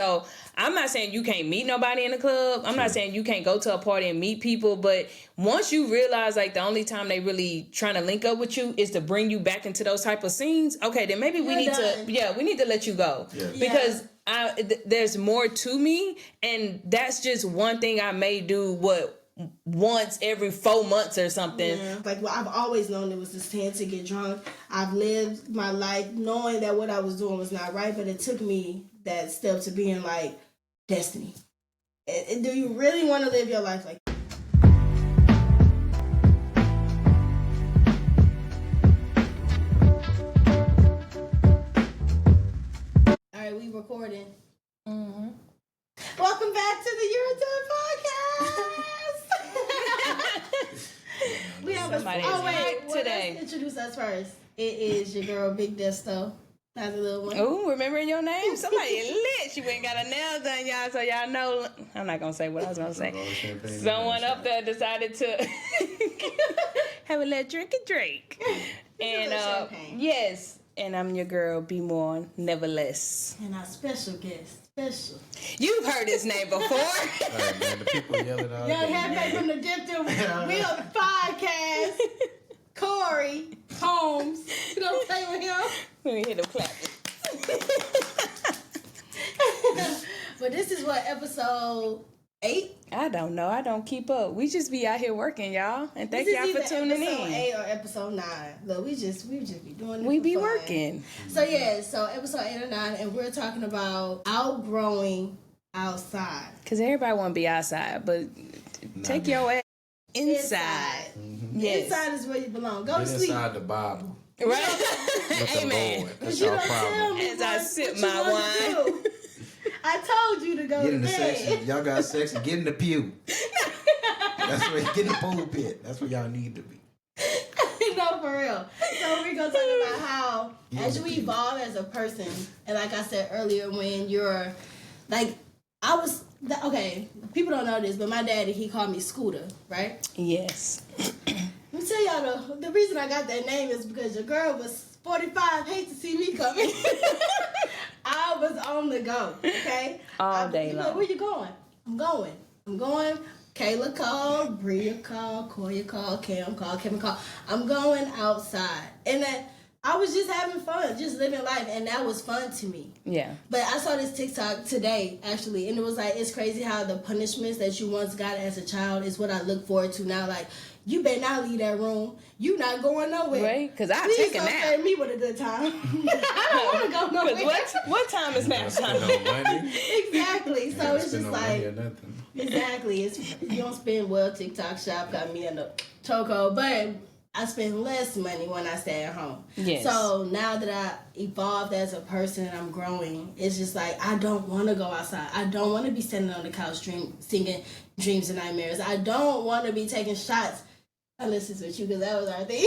So I'm not saying you can't meet nobody in the club. I'm not saying you can't go to a party and meet people. But once you realize like the only time they really trying to link up with you is to bring you back into those type of scenes, okay, then maybe we need to let you go. Yeah. Because there's more to me, and that's just one thing I may do once every 4 months or something. Yeah. Like, well, I've always known it was the sin to get drunk. I've lived my life knowing that what I was doing was not right, but it took me that step to being like, destiny. And do you really want to live your life like that? All right, we recording. Mm-hmm. Welcome back to the Podcast. We have today. Let's introduce us first. It is your girl, Big Desto. That's a little one. Oh, remembering your name? Somebody lit. She went and got her nails done, y'all, so y'all know. I'm not going to say what I was going to say. Someone up there decided to have a little drink. And, yes. And I'm your girl, Be More, Never Less. And our special guest. You've heard his name before. Right, man, the people yelling out. Young Halfway from the Dip to We on the Podcast. Corey Holmes. You don't play with him? Let me hit him clapping. But this is what, episode 8? I don't know. I don't keep up. We just be out here working, y'all. And thank y'all for tuning in. Episode 8 or episode 9. Look, we just be doing it. We be fun. working. So episode 8 or 9, and we're talking about outgrowing outside. Because everybody want to be outside, but take your ass inside. Mm-hmm. Yes. Inside is where you belong. Go to sleep. Inside the Bible. Right? Amen. That's our problem. As I sip my wine. I told you to go get to in the bed. section. Y'all got section. Get in the pew. That's where get in the pulpit. That's where y'all need to be. No, for real. So we're gonna talk about how as you evolve as a person, and like I said earlier, when you're like, people don't know this, but my daddy, he called me Scooter, right? Yes. Let me tell y'all the reason I got that name is because your girl was 45, hate to see me coming. I was on the go, okay? All day long. Like, where you going? I'm going. Kayla called, Bria called, Koya called, Cam called, Kevin called. I'm going outside. And I was just having fun, just living life, and that was fun to me. Yeah. But I saw this TikTok today, actually, and it was like, it's crazy how the punishments that you once got as a child is what I look forward to now. Like, you better not leave that room. You not going nowhere. Right? Because I take a nap. Please don't me with a good time. I don't want to go nowhere. What time is nap time? Exactly. So it's just like, exactly. You don't spend TikTok shop got me in the choco, but I spend less money when I stay at home. Yes. So now that I evolved as a person and I'm growing, it's just like, I don't want to go outside. I don't want to be sitting on the couch singing Dreams and Nightmares. I don't want to be taking shots. Unless it's with you, because that was our thing.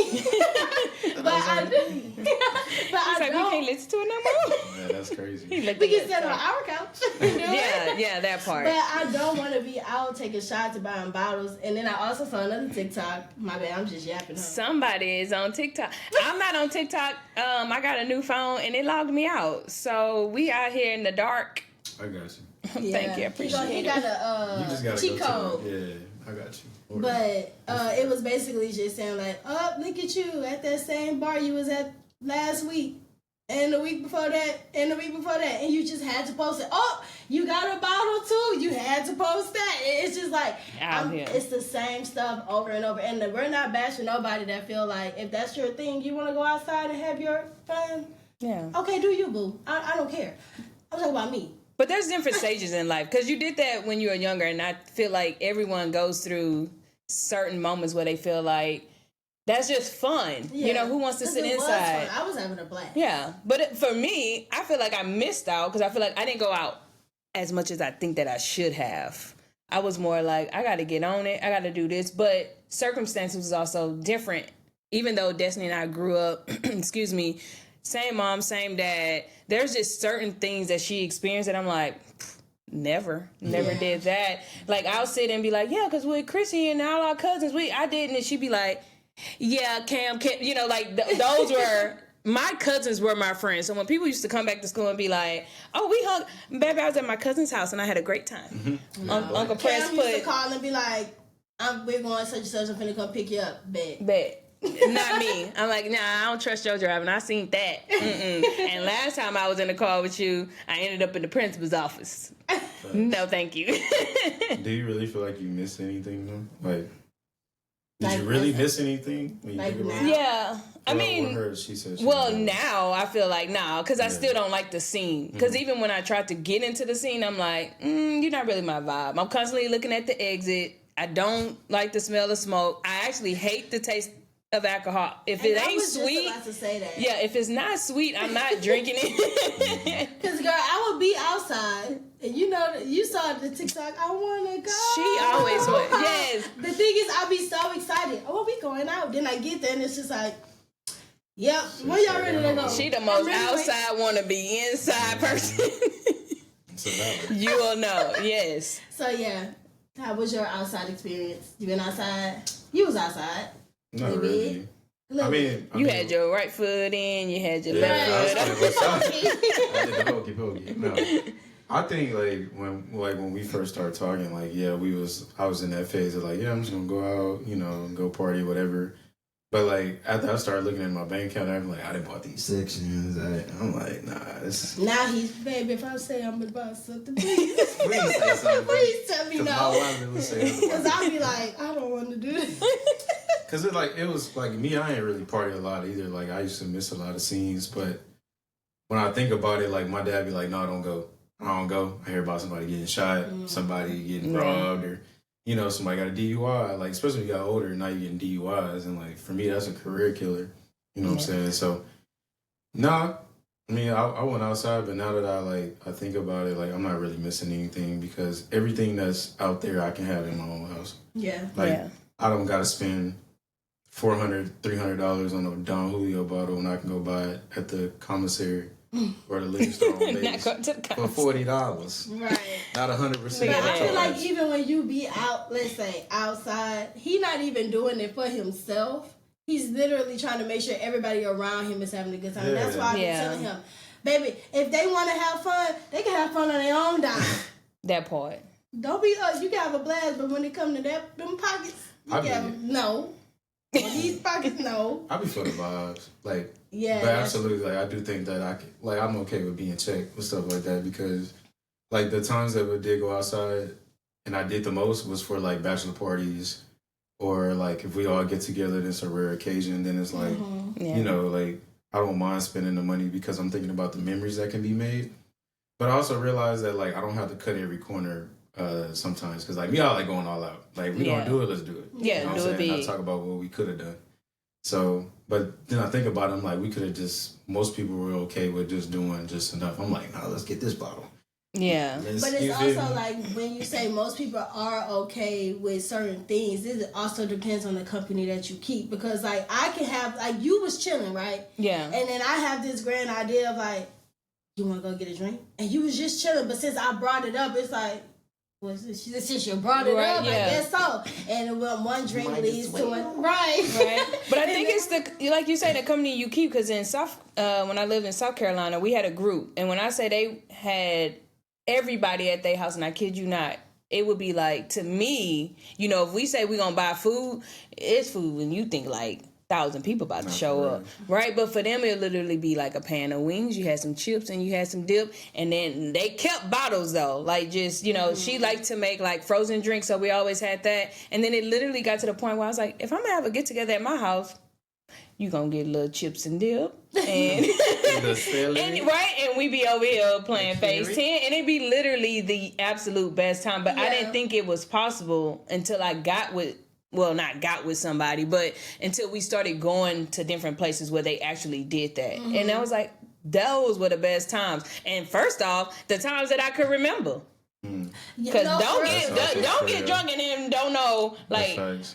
I don't. We can't listen to it no more. Yeah, that's crazy. We can sit on our couch. Yeah, that part. But I don't want to be out taking shots and buying bottles. And then I also saw another TikTok. My bad, I'm just yapping. Somebody is on TikTok. I'm not on TikTok. I got a new phone and it logged me out. So we out here in the dark. I got you. Thank you. I appreciate it. He got a cheat code. Yeah, I got you. But it was basically just saying like, oh, look at you at that same bar you was at last week. And the week before that, and you just had to post it. Oh, you got a bottle too. You had to post that. It's just like, it's the same stuff over and over. And we're not bashing nobody that feel like, if that's your thing, you want to go outside and have your fun. Yeah. Okay, do you, boo. I don't care. I'm talking about me. But there's different stages in life, because you did that when you were younger, and I feel like everyone goes through certain moments where they feel like that's just fun. Yeah. You know, who wants to sit inside? I was having a blast. Yeah. But for me, I feel like I missed out because I feel like I didn't go out as much as I think that I should have. I was more like, I got to get on it. I got to do this. But circumstances was also different. Even though Destiny and I grew up, same mom, same dad, there's just certain things that she experienced that I'm like, never did that. Like, I'll sit and be like, yeah, because with Chrissy and all our cousins, I didn't. And she'd be like, yeah, Cam, you know, like those were my cousins were my friends. So when people used to come back to school and be like, "Oh, we hung," baby, I was at my cousin's house and I had a great time. Mm-hmm. Uncle Press Cam used to call and be like, "We're going such and such. I'm finna come pick you up." Bet. Not me. I'm like, nah, I don't trust your driving. I seen that. And last time I was in the car with you, I ended up in the principal's office. No, thank you. Do you really feel like you missed anything though? Like, did you really miss anything when you think about it? Yeah. I mean, she said now I feel like because I still don't like the scene. Because even when I tried to get into the scene, I'm like, you're not really my vibe. I'm constantly looking at the exit. I don't like the smell of smoke. I actually hate the taste of alcohol. If it ain't sweet, just about to say that. Yeah, if it's not sweet, I'm not drinking it. Because girl, I would be outside, and you saw the TikTok. I wanna go. She always would. Yes. The thing is, I'll be so excited. Oh, we going out. Then I get there, and it's just like, yep. When y'all ready to go? She the most outside wanna be inside person. You will know. Yes. So yeah, how was your outside experience? You been outside? You was outside. Not really. I mean, you had your right foot in, you had your left foot up. I did the hokey pokey. No, I think when we first started talking, I was in that phase of I'm just gonna go out, go party, whatever. But after I started looking at my bank account, I'm like, I didn't bought these sections. I'm like, nah, this. Now he's, baby, if I say I'm about something, please say something. Please tell me no. Because I'll be like, I don't want to do this. Because it was me, I ain't really party a lot either. I used to miss a lot of scenes. But when I think about it, my dad be like, no, don't go. I don't go. I hear about somebody getting shot, somebody getting robbed, or, somebody got a DUI. Especially when you got older, now you're getting DUIs. And, for me, that's a career killer. You know what I'm saying? So, nah. I mean, I went outside, but now that I think about it, I'm not really missing anything because everything that's out there I can have in my own house. Yeah. I don't got to spend $400, $300 on a Don Julio bottle when I can go buy it at the commissary or the liquor store on Vegas for $40. Right. Not 100%. But I feel like even when you be out, let's say outside, he not even doing it for himself. He's literally trying to make sure everybody around him is having a good time. Yeah. That's why I've been telling him, baby, if they want to have fun, they can have fun on their own dime. That part. Don't be you can have a blast, but when it come to them pockets, no. These pockets, no. I be for the vibes, yeah. But absolutely, I do think that I'm okay with being checked with stuff like that because, the times that we did go outside, and I did the most was for bachelor parties, or if we all get together, and it's a rare occasion. Then it's I don't mind spending the money because I'm thinking about the memories that can be made. But I also realize that I don't have to cut every corner. Sometimes because me, I like going all out. We don't do it, let's do it. Yeah, you know what I'm saying? I talk about what we could have done. So, but then I think about it, I'm we could have most people were okay with just doing just enough. I'm like, nah, let's get this bottle. Yeah. But it's also when you say most people are okay with certain things, it also depends on the company that you keep. Because I can have you was chilling, right? Yeah. And then I have this grand idea of you want to go get a drink? And you was just chilling, but since I brought it up, it's since you brought it up, I guess so. And one drink leads to it. Right. But I think it's like you say, the company you keep, because in when I lived in South Carolina, we had a group. And when I say they had everybody at their house, and I kid you not, it would be to me, if we say we're going to buy food, it's food when you think 1,000 people about to show up, right? But for them, it'll literally be a pan of wings. You had some chips and you had some dip, and then they kept bottles though. She liked to make frozen drinks, so we always had that. And then it literally got to the point where I was like, if I'm gonna have a get together at my house, you gonna get little chips and dip, and and we be over here playing Phase 10, and it'd be literally the absolute best time. But I didn't think it was possible until I got with. Well, not got with somebody, but until we started going to different places where they actually did that. Mm-hmm. And I was like, those were the best times. And first off, the times that I could remember. Because don't get drunk and then don't know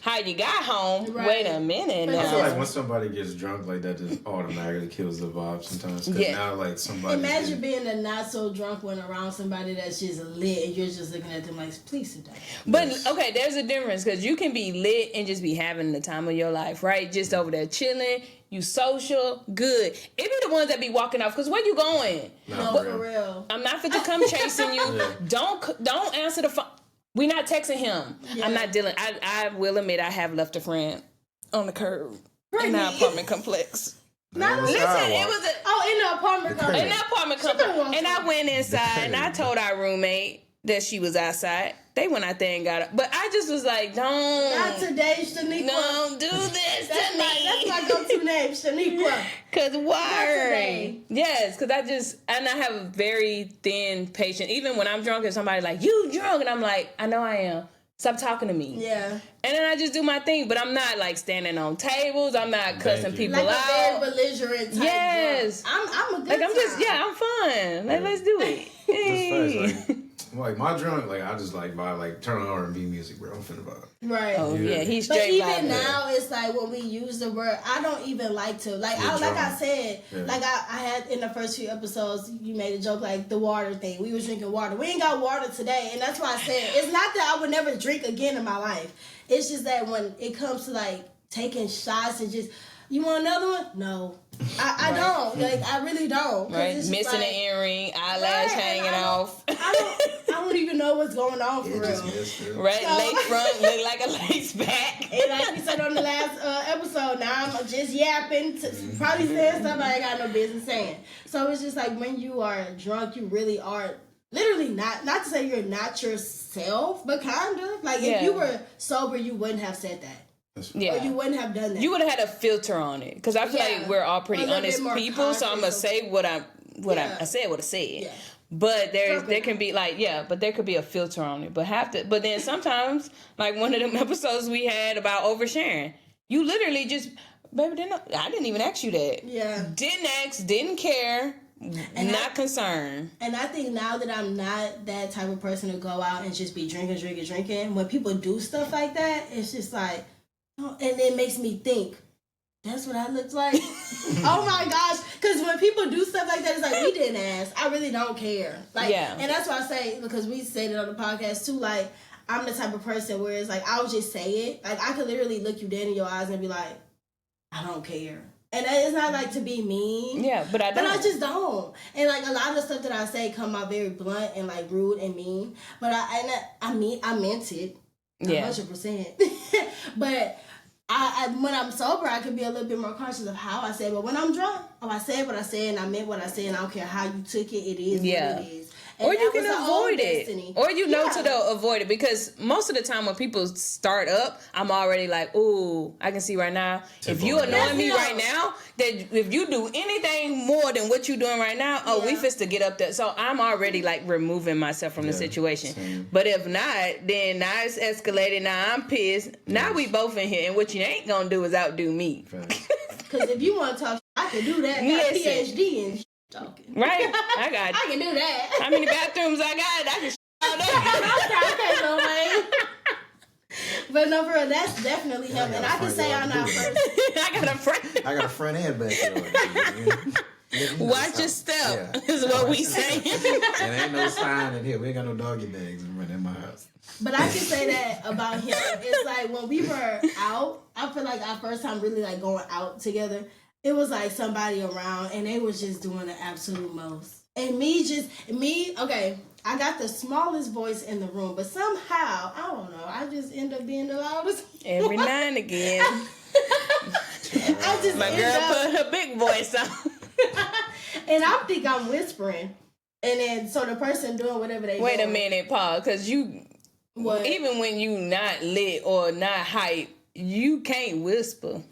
how you got home. Right. Wait a minute. I feel when somebody gets drunk that, just automatically kills the vibe sometimes. Because now somebody. Imagine being a not so drunk one around somebody that's just lit and you're just looking at them please sit down. But okay, there's a difference because you can be lit and just be having the time of your life, right? Just over there chilling. you social, good. It be the ones that be walking off, because where you going? No, for real. I'm not fit to come chasing you. Yeah. Don't answer the phone. We not texting him. Yeah. I'm not dealing. I will admit I have left a friend on the curb in our apartment complex. Not Listen, sidewalk. it was a in the apartment complex. in the apartment complex, and I went inside and I told our roommate that she was outside. They went out there and got her, but I just was like, don't. Not today, Shaniqua. Don't do this That's to my me. go-to name, Shaniqua. Cause why? today. Yes, cause I have a very thin patience. Even when I'm drunk and somebody like, you drunk, and I'm like, I know I am. Stop talking to me. Yeah. And then I just do my thing, but I'm not like standing on tables. I'm not cussing people Like a out. very belligerent type Yes. drunk. I'm a good Like I'm just time. I'm fun. Like let's do it. Hey. Like my drunk, like I just like vibe, like turn on R&B music, bro. I'm finna vibe. Right. Oh yeah, he's But straight even vibing. now, it's like when we use the word, I don't even like to. Like, You're like drunk. I said, Yeah. like I had in the first few episodes, you made a joke like the water thing. We was drinking water. We ain't got water today, and that's why I said it's not that I would never drink again in my life. It's just that when it comes to like taking shots and just, you want another one? No, I don't. Like I really don't. 'Cause Right, it's just missing like, an earring, eyelash Right, hanging and off. I don't even know what's going on for It real. just missed it. Right, So- lace front look like a lace back. And like we said on the last episode, now I'm just yapping, probably saying stuff I ain't got no business saying. So it's just like when you are drunk, you really are literally not to say you're not yourself, but kind of. Like Yeah. if you were sober, you wouldn't have said that. Yeah. Or you wouldn't have done that. You would have had a filter on it, because I feel Yeah. like we're all pretty A little honest bit more people. So I'm gonna conscious say what I Yeah. said what I said. Yeah. But there Something. can be like but there could be a filter on it. But then sometimes like one of them episodes we had about oversharing, you literally just baby I didn't even ask you that. Yeah. Didn't ask, didn't care, not concerned. And I think now that I'm not that type of person to go out and just be drinking, when people do stuff like that, it's just like, oh, and it makes me think, that's what I looked like. Oh my gosh. Because when people do stuff like that, it's like, we didn't ask. I really don't care. Like, Yeah. And that's why I say, because we said it on the podcast too, like, I'm the type of person where it's like, I'll just say it. Like, I could literally look you dead in your eyes and be like, I don't care. And it's not like to be mean. Yeah, but I don't. But I just don't. And like a lot of the stuff that I say come out very blunt and like rude and mean. But I meant it. Yeah. 100%. But I when I'm sober, I can be a little bit more conscious of how I say it. But when I'm drunk, I said what I said and I meant what I said, and I don't care how you took it. It is Yeah. what it is. And Or you that can was our own avoid it. destiny. Or you know Yeah. to avoid it. Because most of the time when people start up, I'm already like, ooh, I can see right now. If you annoying me right now, that if you do anything more than what you doing right now, we Yeah. fist to get up there. So I'm already like removing myself from the situation. same. But if not, then now it's escalated. Now I'm pissed. Now we both in here. And what you ain't gonna do is outdo me. Because if you want to talk, I can do that. I got a Listen. PhD in talking. Right? I got I can do that. how many bathrooms I got? I can all day. Okay, no way. But no, for real, that's definitely him. And I can say on our first. I got a friend. I got a front end back there. Watch your step is what we say. And ain't no sign in here. We ain't got no doggy bags in my house. But I can say that about him. It's like when we were out, I feel like our first time really like going out together, it was like somebody around and they was just doing the absolute most. And okay, I got the smallest voice in the room, but somehow, I don't know, I just end up being the loudest. Every now and again, I just my end girl up, put her big voice on. and I think I'm whispering. And then, so the person doing whatever they Wait a doing, minute, Paul, because What? even when you not lit or not hype, you can't whisper.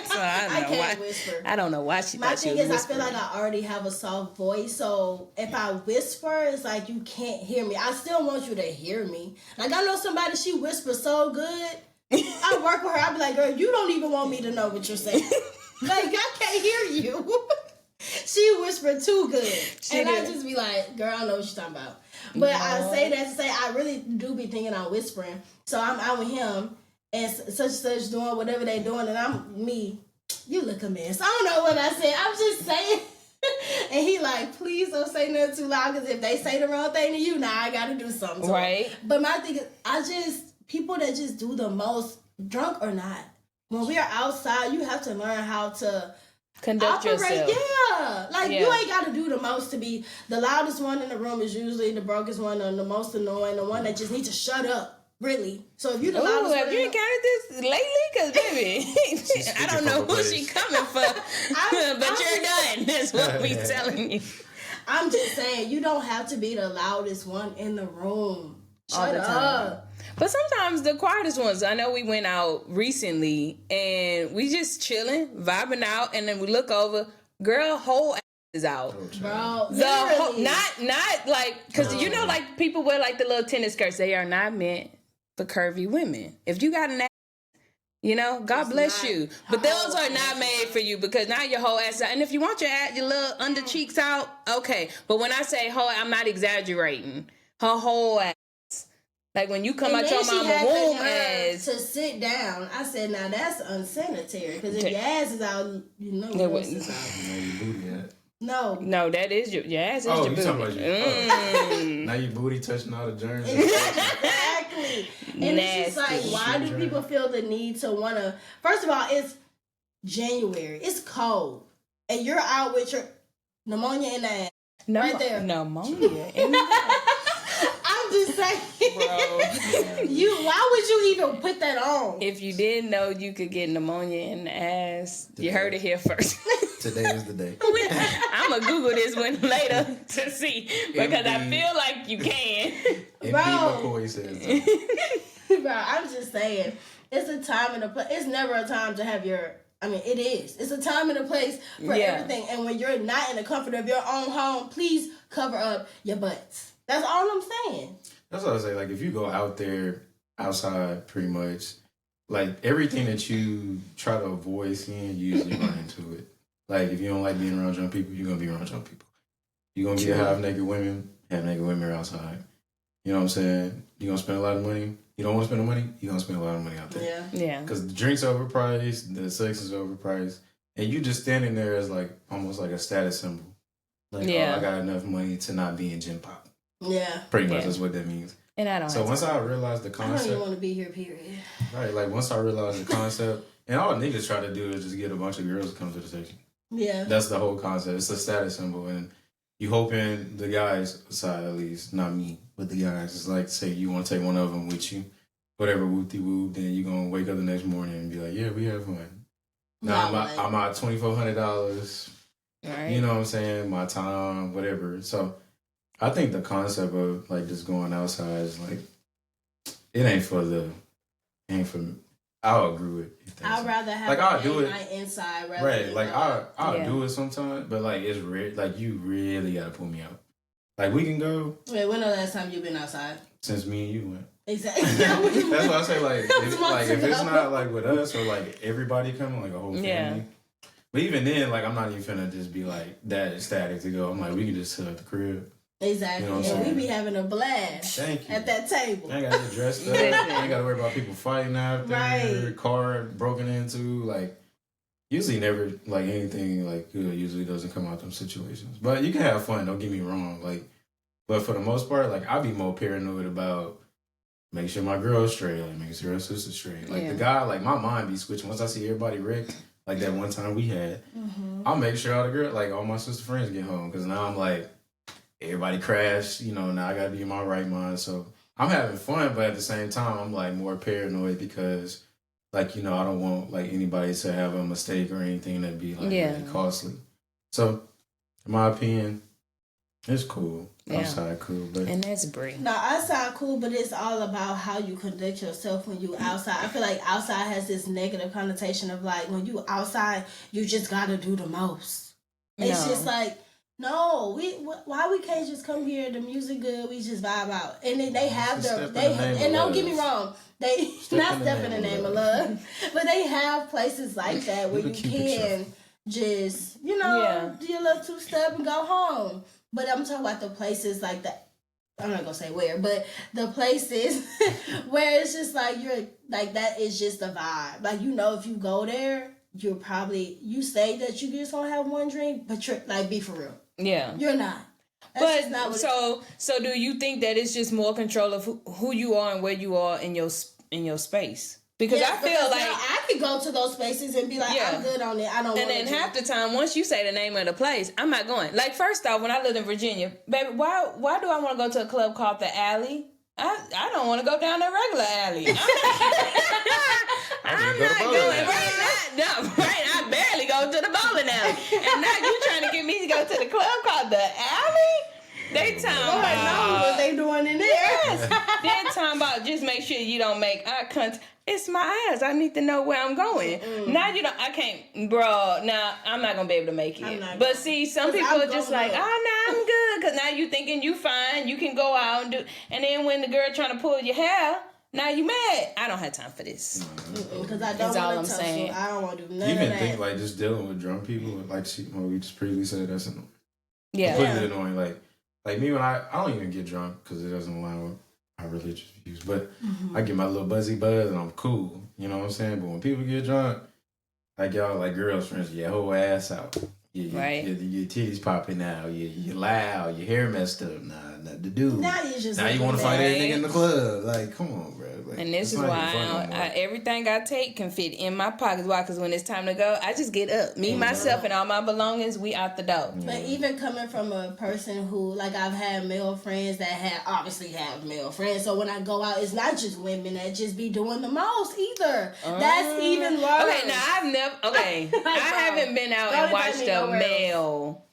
So I don't know can't why. whisper. I don't know why she My thought she thing was is, I whispering. feel like I already have a soft voice, so if I whisper, it's like you can't hear me. I still want you to hear me. Like, I know somebody, she whispers so good. I work with her, I be like, girl, you don't even want me to know what you're saying. Like, I can't hear you. She whispered too good. I did. just be like, girl, I don't know what you're talking about. But I say that to say, I really do be thinking I'm whispering. So I'm out with him, and such and such doing whatever they doing, and I'm me. You look a mess. I don't know what I said. I'm just saying. And he like, please don't say nothing too loud, because if they say the wrong thing to you, now I got to do something. Right. But my thing is, people that just do the most, drunk or not, when we are outside, you have to learn how to Conduct operate. yourself. Yeah, like you ain't got to do the most to be the loudest one in the room. Is usually the brokest one and the most annoying, the one that just needs to shut up. Really. So if you the Ooh, loudest have one you in the- encountered this lately? Because baby, I don't know who she coming for, but you're done. That's what we telling you. I'm just saying, you don't have to be the loudest one in the room. All Shut the time. up. But sometimes the quietest ones. I know we went out recently and we just chilling, vibing out, and then we look over, girl, whole ass is out. Bro, The whole, literally. not like, because you know, like people wear like the little tennis skirts. They are not meant for curvy women. If you got an ass, you know, God bless not you. But those are not made for you because now your whole ass out. And if you want your ass, your little under cheeks out, okay. But when I say whole, I'm not exaggerating. Her whole ass. Like when you come And out then your she mama had the womb nerve ass. to sit down. I said, now that's unsanitary. Because if your ass is out, you know It what else wouldn't. is out. Now your booty at. No. No, that is your ass is Oh, your you talking booty. about you? Now your booty touching all the germs. Exactly. And it's just like, Nasty. why do people feel the need to want to... First of all, it's January. It's cold. And you're out with your pneumonia in the ass. Right there. Pneumonia. I'm just saying. Bro. Why would you even put that on? If you didn't know you could get pneumonia in the ass, you heard it here first. Today is the day. I'm going to Google this one later to see because I feel like you can. Bro. McCoy says. Bro, I'm just saying. It's a time and a place. It's never a time to have your... I mean, it is. It's a time and a place for everything. And when you're not in the comfort of your own home, please cover up your butts. That's all I'm saying. That's what I say. Like, if you go out there, outside, pretty much, like, everything that you try to avoid seeing, you usually run into it. Like, if you don't like being around young people, you're going to be around young people. You're going to be half-naked women are outside. You know what I'm saying? You're going to spend a lot of money. You don't want to spend the money, you're going to spend a lot of money out there. Yeah. Because the drink's overpriced, the sex is overpriced, and you just standing there as, like, almost like a status symbol. Like, oh, I got enough money to not be in gym pop. Yeah. Pretty much that's what that means. And I don't So once I realized the I don't concept, even want to be here, period. right? Like once I realized the concept, and all niggas try to do is just get a bunch of girls to come to the station. Yeah. That's the whole concept. It's a status symbol, and you hoping the guys side at least, not me, but the guys. It's like say you want to take one of them with you, whatever whoop-de whoop. Then you gonna wake up the next morning and be like, yeah, we have fun. Now I'm out $2,400. Right. You know what I'm saying? My time, whatever. So I think the concept of like just going outside is like it ain't for I'll agree with it. I'd rather have like I'll do it night inside rather right. than Like I'll Yeah. do it sometimes, but like it's like you really gotta pull me out. Like we can go Wait, when the last time you been outside? since me and you went. Exactly. That's why I say like if, Months if it's ago. not like with us or like everybody coming, like a whole family. Yeah. But even then, like I'm not even finna just be like that ecstatic to go. I'm like we can just sit at the crib. Exactly. You know what I'm And we saying? be having a blast Thank you. at that table. I ain't gotta get dressed up. I ain't gotta worry about people fighting out there. Right. Car broken into. Like, usually never, like, anything, like, good usually doesn't come out them situations. But you can have fun, don't get me wrong. Like, but for the most part, like, I be more paranoid about making sure my girl's straight, like, making sure her sister's straight. Like, the guy, like, my mind be switching. Once I see everybody wrecked, like that one time we had, I'll make sure all the girls, like, all my sister friends get home. Because now I'm like, everybody crashed, you know, now I gotta be in my right mind. So I'm having fun, but at the same time, I'm like more paranoid because, like, you know, I don't want like anybody to have a mistake or anything that'd be like really costly. So, in my opinion, it's cool. Outside cool, but and that's Brie. No, outside cool, but it's all about how you conduct yourself when you outside. I feel like outside has this negative connotation of like when you outside, you just gotta do the most. It's just like, no, why we can't just come here? The music good, we just vibe out, and then they have and don't get me wrong, they not step in the name of love, but they have places like that where you can just do your little 2-step and go home. But I'm talking about the places like that. I'm not gonna say where, but the places where it's just like you're like that is just a vibe. Like if you go there, you say that you just gonna have one drink, but you're like be for real. Yeah, you're not. That's just not what so do you think that it's just more control of who you are and where you are in your space? Because Yes, I feel because like now I could go to those spaces and be like, Yeah. I'm good on it. I don't want and then half the time, once you say the name of the place, I'm not going. Like, first off, when I lived in Virginia, baby, why do I want to go to a club called the Alley? I don't want to go down the regular alley. I'm not going. Right. I barely go to the bowling alley. And now you trying to get me to go to the club called the Alley? They talking Lord knows what they doing in there. Yes. They're talking about just make sure you don't make eye contact. It's my eyes. I need to know where I'm going. Now you don't. I can't, bro. Now I'm not gonna be able to make it. But see, some people are just like, oh, no, I'm good. Because now you thinking you fine. You can go out and do. And then when the girl trying to pull your hair, now you mad. I don't have time for this. Because I don't want to tussle. I don't want to do none of that. Even think like just dealing with drunk people, like we just previously said, that's annoying. Yeah. Completely annoying. Like me when I don't even get drunk because it doesn't align with my religious views. But I get my little buzzy buzz and I'm cool. You know what I'm saying? But when people get drunk, like y'all, like girls, for instance, your whole ass out. Right. Your titties popping out. You're loud. Your hair messed up. Nah, the dude. Now you want to fight every nigga in the club. Like, come on, bro. Like, and this is why everything I take can fit in my pockets. Why? Because when it's time to go, I just get up. Me, myself, and all my belongings, we out the door. But even coming from a person who, like, I've had male friends that obviously have male friends. So when I go out, it's not just women that just be doing the most either. That's even worse. Okay, now I've never. Okay, I haven't been out and watched a male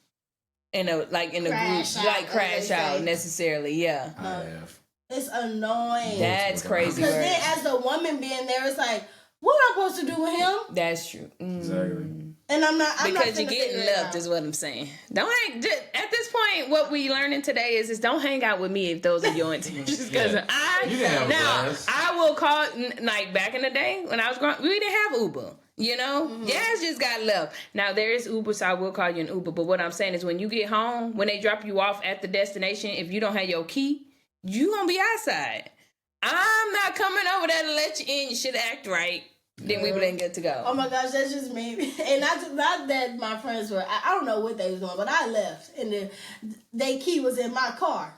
in a Crash group out, crash out necessarily. Yeah, I have. It's annoying. That's crazy. Because then, as the woman being there, it's like, what am I supposed to do with him? That's true. Exactly. And I'm not because you're getting left, is what I'm saying. Don't hang. At this point, what we learning today is don't hang out with me if those are your intentions. Because I will call, like back in the day when I was growing, we didn't have Uber. You know, Jazz just got left. Now there is Uber, so I will call you an Uber. But what I'm saying is, when you get home, when they drop you off at the destination, if you don't have your key, you gonna be outside. I'm not coming over there to let you in. You should act right. Then we wouldn't get to go. Oh my gosh, that's just me. And not that my friends were. I don't know what they was doing, but I left, and their key was in my car.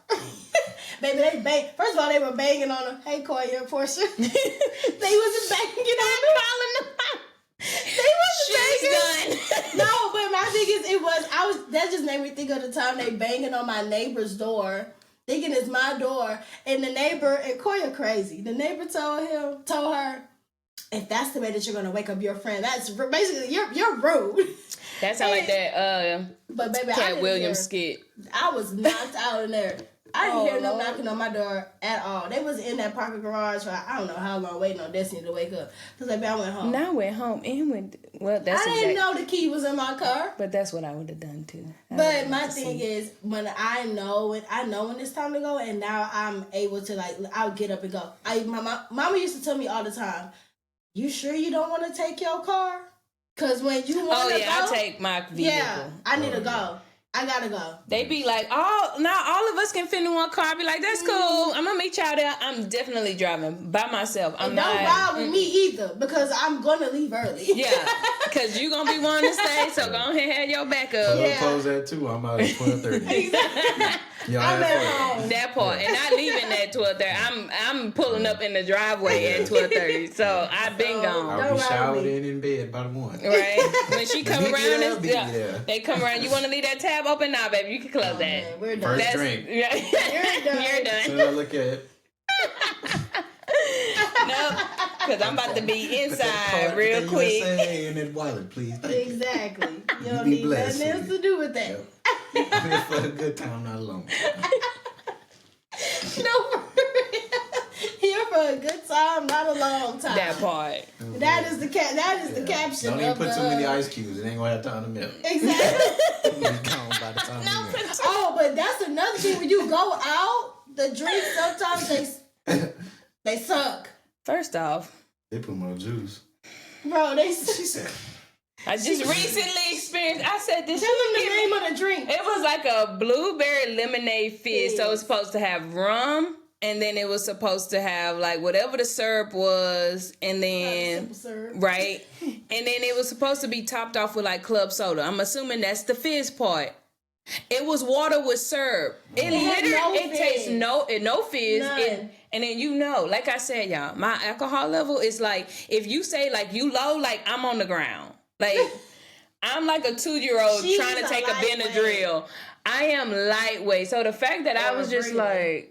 Baby, they bang. First of all, they were banging on them. Hey, Koya, Portia. They wasn't banging on them. They wasn't banging. No, but my thing is, that just made me think of the time they banging on my neighbor's door, thinking it's my door, and the neighbor, and Koya crazy. The neighbor told her, if that's the way that you're gonna wake up your friend, that's basically you're rude. That sound like that. But baby, Cat Williams skit. I was knocked out in there. I didn't hear them knocking on my door at all. They was in that parking garage for I don't know how long, waiting on Destiny to wake up. Cause baby, I went home. Now I went home and went. Well, that's. I didn't know the key was in my car. But that's what I would have done too. But my thing is, when I know when it's time to go, and now I'm able to I'll get up and go. My mama used to tell me all the time, "You sure you don't want to take your car? Cause when you want to go, I take my vehicle. Yeah, I need to go. I gotta go." They be like, now all of us can fit in one car. I be like, that's cool. I'm gonna meet y'all there. I'm definitely driving by myself. Don't ride with me either, because I'm gonna leave early. Yeah, because you gonna be wanting to stay, so go ahead and have your backup. I'll close at 2. I'm out at 12:30. Exactly. I'm at home. That part, and not leaving at 12:30. I'm pulling up in the driveway at 12:30. So I've been gone. I'll be showered in bed by 1. Right? When she come around, they come around. You want to leave that tab open? Nah, baby, you can close that. Man, we're done. First drink. You're done. You're done. So I look at it. Nope, because I'm about to be inside real quick. And then wallet, please. Exactly. You don't be need blessed, nothing else to do with that. I'm here for a good time, not alone. No, here for a good time, not a long time. That part. That is the caption. Don't even put too many ice cubes. It ain't gonna have time to melt. Exactly. Be gone by the time you melt. Oh, but that's another thing. When you go out, the drinks sometimes they suck. First off, They put more juice. Bro, She said, I just recently experienced. I said this. tell them the name of the drink. It was like a blueberry lemonade fizz. So it was supposed to have rum, and then it was supposed to have like whatever the syrup was, and then Simple syrup. right, and then it was supposed to be topped off with like club soda. I'm assuming that's the fizz part. It was water with syrup. It had no it tastes fizz. no fizz. None. And then like I said, y'all, my alcohol level is like, if you say like you low, like I'm on the ground. Like I'm like a 2-year-old She's trying to a take a lightweight. Benadryl. I am lightweight. So the fact that I Or was just breathing.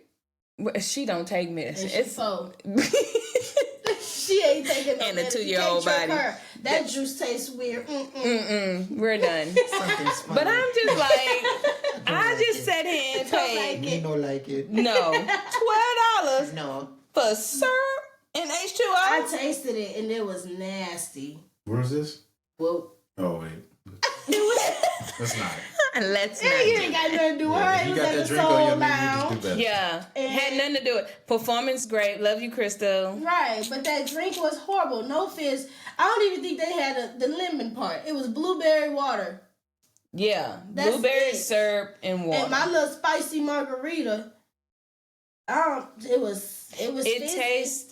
like, she don't take medicine. And she It's fold. She ain't taking no And a medicine. 2-year-old You can't trick body. her. That juice tastes weird. We're done. Something's funny. But I'm just like, I just sat here and Don't paid. like You don't like it. No, $12 No. for syrup and H2O. I tasted it and it was nasty. Where is this? Well, Oh wait, it was. that's not. Let's You not. ain't got nothing to do with her. It You was got at that the drink on Soul your menu. You Lounge. just do better. Yeah, had nothing to do with it. Performance great. Love you, Crystal. Right, but that drink was horrible. No fizz. I don't even think they had the lemon part. It was blueberry water. Yeah, That's blueberry it. syrup and water. And my little spicy margarita, it was fizzy.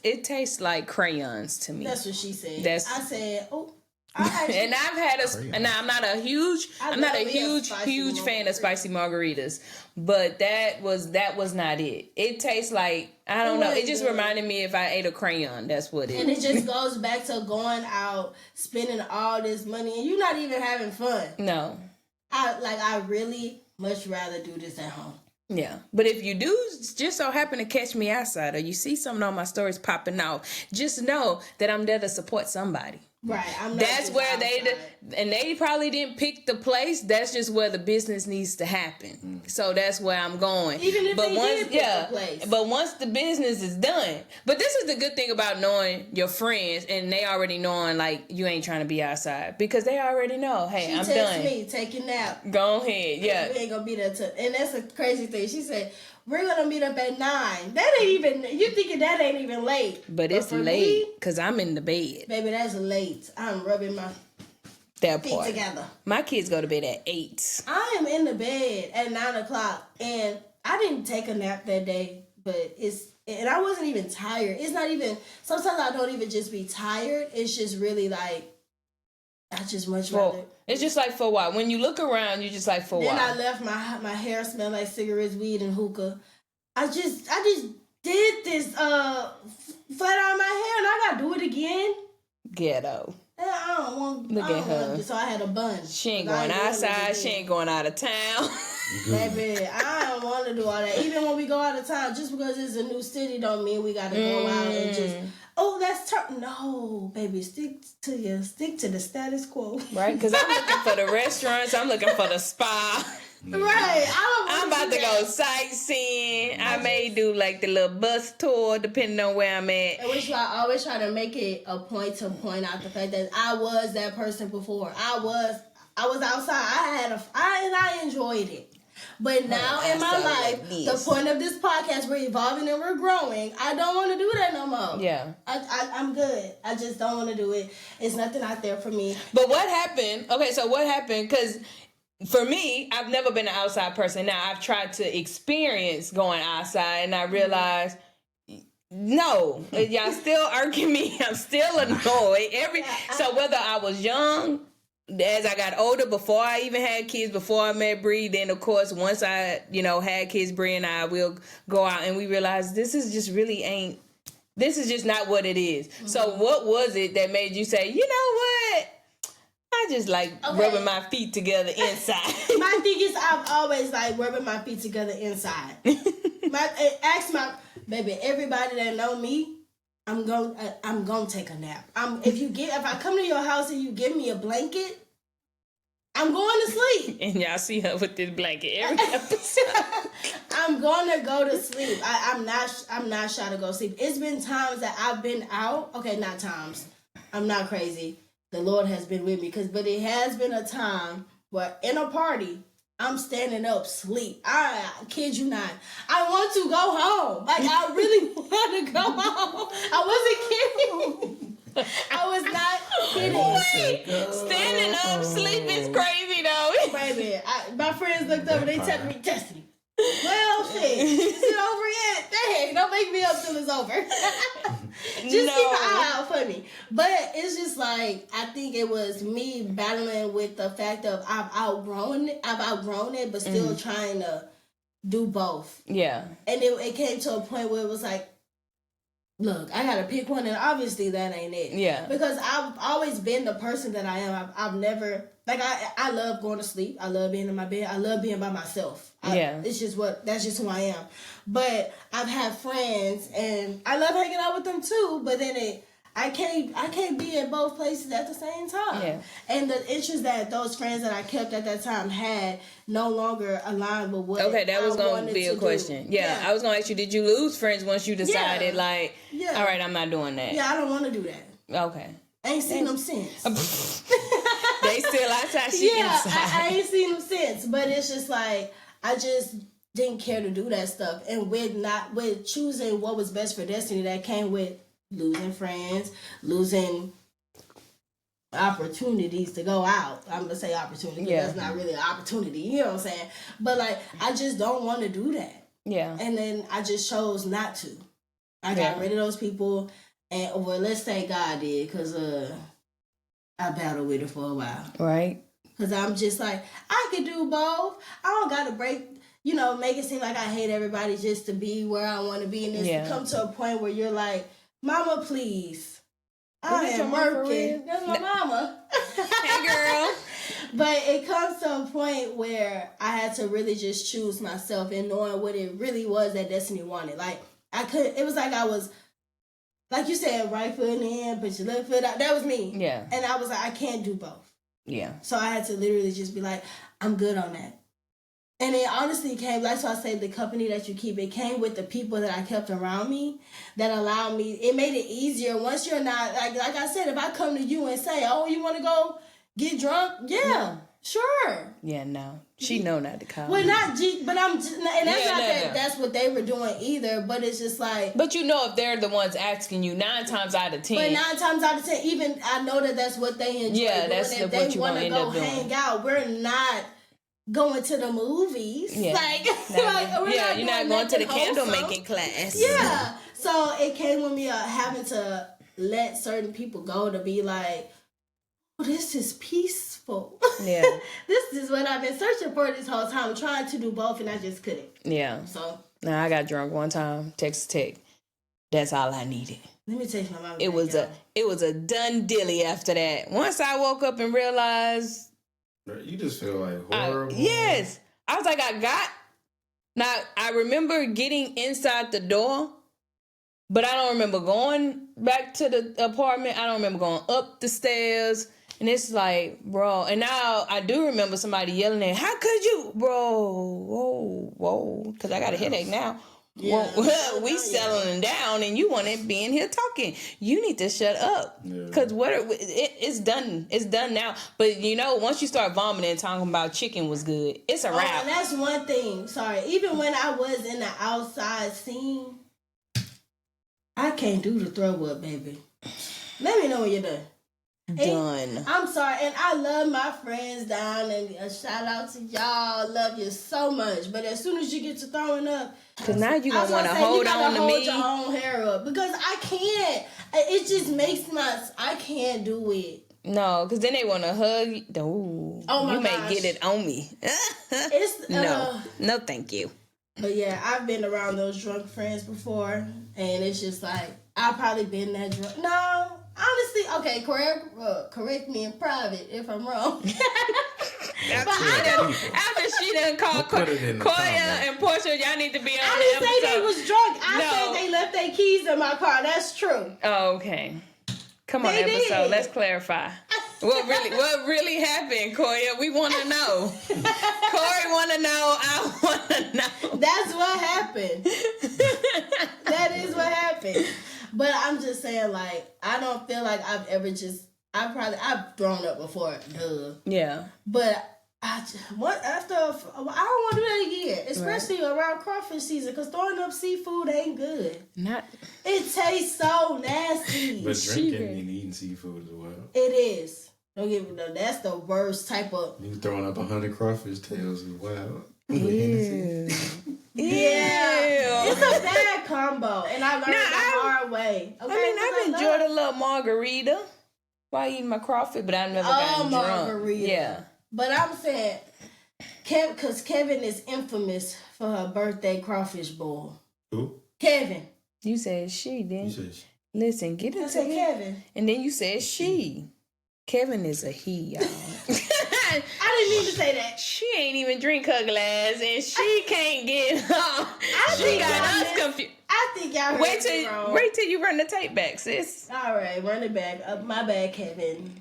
It tastes like crayons to me. That's what she said. That's- I said, oh. I actually, And I've had Crayons. now I'm not a huge I I'm not a love me a huge spicy fan of margarita. spicy margaritas, but that was not it. It tastes like, I don't It know. It wasn't just good. reminded me if I ate a crayon. That's what and it just goes back to going out, spending all this money, and you're not even having fun. No. I really much rather do this at home. Yeah, but if you do just so happen to catch me outside, or you see something on my stories popping out, just know that I'm there to support somebody. Right. I'm not That's just where outside. they probably didn't pick the place. That's just where the business needs to happen. So that's where I'm going. Even if they did pick the place. But once the business is done, but this is the good thing about knowing your friends, and they already knowing like you ain't trying to be outside, because they already know. Hey, She I'm texted done. me, take a nap. Go ahead, yeah. We ain't gonna be there till, and that's a crazy thing. She said, we're gonna meet up at 9. That ain't even, you thinking that ain't even late. But it's for late me, because I'm in the bed. baby, that's late. I'm rubbing my That feet part. together. My kids go to bed at 8. I am in the bed at 9 o'clock, and I didn't take a nap that day, but and I wasn't even tired. It's not even, sometimes I don't even just be tired. It's just really like, I just much rather. Well, it's just like for a while. When you look around, you just like for a Then I while. left my hair smell like cigarettes, weed, and hookah. I just did this flat on my hair, and I gotta do it again. Ghetto. And I don't want. Look I at don't her. Want, so I had a bun. She ain't 'Cause I going wanna do outside. it She again. ain't going out of town. Baby, I don't want to do all that. Even when we go out of town, just because it's a new city don't mean we gotta go out and just. Oh, that's no, baby. Stick to the status quo. Right? Because I'm looking for the restaurants. I'm looking for the spa. Right. I'm about to go sightseeing. I may do like the little bus tour, depending on where I'm at. I always try to make it a point to point out the fact that I was that person before. I was outside. I enjoyed it. But now in my life, the point of this podcast, we're evolving and we're growing. I don't want to do that no more. Yeah. I'm good. I just don't want to do it. It's nothing out there for me. But what happened? Okay, so what happened? Because for me, I've never been an outside person. Now, I've tried to experience going outside, and I realized, no, y'all still irking me. I'm still annoyed. So whether I was young, as I got older, before I even had kids, before I met Bree, then of course once I, had kids, Bree and I will go out, and we realized this is just not what it is. Mm-hmm. So what was it that made you say, you know what? I just like rubbing my feet together inside. My thing is, I've always like rubbing my feet together inside. Ask my baby, everybody that know me, I'm gonna take a nap. If I come to your house and you give me a blanket, I'm going to sleep. And y'all see her with this blanket every episode. I'm gonna go to sleep. I'm not shy to go to sleep. It's been times that I've been out. Okay, not times. I'm not crazy. The Lord has been with me, but it has been a time where in a party, I'm standing up, sleep. I kid you not. I want to go home. Like, I really want to go home. I wasn't kidding. I was not kidding. Wait, standing up, sleep is crazy though. Baby, my friends looked over, they texted me, Destiny. Well, shit, is it over yet? Dang, don't make me up till it's over. Just keep an eye out for me. But it's just like, I think it was me battling with the fact of I've outgrown it, but still trying to do both. Yeah. And it came to a point where it was like, look, I gotta pick one, and obviously that ain't it. Yeah. Because I've always been the person that I am. I've never, like, I love going to sleep. I love being in my bed. I love being by myself. That's just who I am. But I've had friends, and I love hanging out with them too. But then I can't be in both places at the same time. Yeah. And the interests that those friends that I kept at that time had no longer aligned with what. Okay, that was going to be a question. Yeah, I was going to ask you, did you lose friends once you decided, all right, I'm not doing that? Yeah, I don't want to do that. Okay. I ain't seen them since. They still outside, she inside. I ain't seen them since. But it's just like, I just didn't care to do that stuff. And with choosing what was best for Destiny, that came with losing friends, losing opportunities to go out. I'm gonna say opportunity, because that's not really an opportunity, you know what I'm saying? But like, I just don't want to do that. Yeah. And then I just chose not to. I got rid of those people, and let's say God did, because I battled with it for a while. Right. Because I'm just like, I could do both. I don't gotta make it seem like I hate everybody just to be where I want to be, and it's come to a point where you're like, Mama, please. I am working. That's my mama. Hey, girl. But it comes to a point where I had to really just choose myself and knowing what it really was that Destiny wanted. Like, it was like I was, like you said, right foot in, put your left foot out. That was me. Yeah. And I was like, I can't do both. Yeah. So I had to literally just be like, I'm good on that. And it honestly came, that's why I say the company that you keep, it came with the people that I kept around me that allowed me, it made it easier. Once you're not, like I said, if I come to you and say, oh, you want to go get drunk? Yeah, sure. Yeah, no. She know not to call me. Well, but I'm just, and that's not that that's what they were doing either, but it's just like. But you know if they're the ones asking you 9 times out of 10. But 9 times out of 10, even I know that's what they enjoy doing. That's if they want to go hang out, we're not going to the movies. Yeah. You're not going to the candle making class. Yeah. So it came with me having to let certain people go to be like, oh, this is peaceful. Yeah. This is what I've been searching for this whole time, trying to do both, and I just couldn't. Yeah. So. Now I got drunk one time, text. That's all I needed. Let me text my mom. It was a done dilly after that. Once I woke up and realized. You just feel like horrible. Yes. I was like, Now, I remember getting inside the door, but I don't remember going back to the apartment. I don't remember going up the stairs. And it's like, bro. And now I do remember somebody yelling at, how could you? Bro, whoa. Because I got a headache now. Yeah, well, we settling down, and you want to be in here talking. You need to shut up, because it's done. It's done now. But once you start vomiting and talking about chicken was good, it's a wrap. And that's one thing. Sorry, even when I was in the outside scene, I can't do the throw up, baby. Let me know when you're done. Done. I'm sorry, and I love my friends down, and a shout out to y'all. Love you so much. But as soon as you get to throwing up, because now you don't want to hold on to me. Your own hair up, because I can't. It just makes I can't do it. No, because then they want to hug you. Ooh, oh my gosh. May get it on me. No, thank you. But yeah, I've been around those drunk friends before, and it's just like I've probably been that drunk. No. Honestly, okay, correct me in private if I'm wrong. After she done called Koya and Portia, y'all need to be on the episode. I didn't say they was drunk. I said they left their keys in my car. That's true. Oh, okay. Come on, episode. Let's clarify. What really happened, Koya? We want to know. Corey want to know. I want to know. That's what happened. That is what happened. But I'm just saying, like, I don't feel like I've ever I've thrown up before, duh. Yeah. But I don't want to do that again, especially around crawfish season, because throwing up seafood ain't good. It tastes so nasty. But drinking and eating seafood as well. It is. Don't get me wrong. That's the worst type of. You throwing up 100 crawfish tails is wild. Ew. Yeah, Ew. it's a bad combo, and I learned it the hard way. Okay, I mean, I've enjoyed a little margarita while eating my crawfish, but I've never gotten drunk. Margarita. Yeah. But I'm saying, because Kevin is infamous for her birthday crawfish boil. Who? Kevin. You said she, then. You said Listen, get I into said it. Kevin. And then you said she. Kevin is a he, y'all. I didn't mean to say that. She ain't even drink her glass, and she can't get She got us confused. I think y'all heard me wrong. Wait till you run the tape back, sis. All right, run it back. My bad, Kevin.